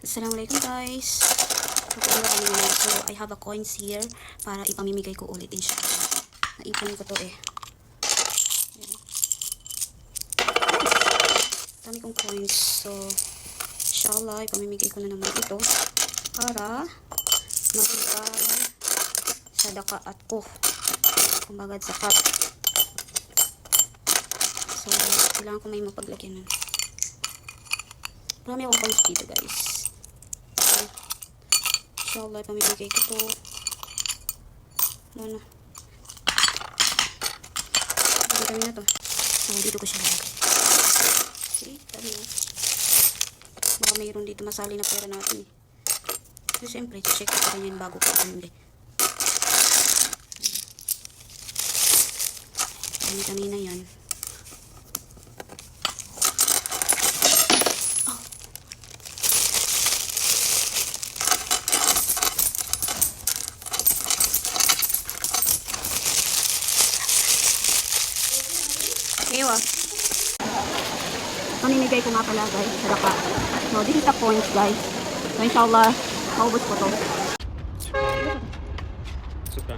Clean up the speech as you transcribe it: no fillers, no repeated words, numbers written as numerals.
Assalamualaikum guys. Magpapalo kami ngayon. So, I have a coins here para ipamimigay ko ulit inshallah. Naipon ko to eh. Ayan. Dami kong coins. So, inshallah, ipamimigay ko na naman ito para magbigay sa dakaat ko. Kumbaga zakat. So, kailangan ko may mapaglagyan nun. Marami akong coins dito guys. Inshallah, pamimigay ko to. Ano na. Dami na to. So, dito ko siya lagay. See? Dami na. Baka mayroon dito masali na pera natin eh. So, siyempre, check ko pa rin yan bago ko pamimigay. Kanina yan. Ewa. Pamimigay ko nga pala guys sa daka. So this is the points guys. So inshallah, maubos ko to. Suka.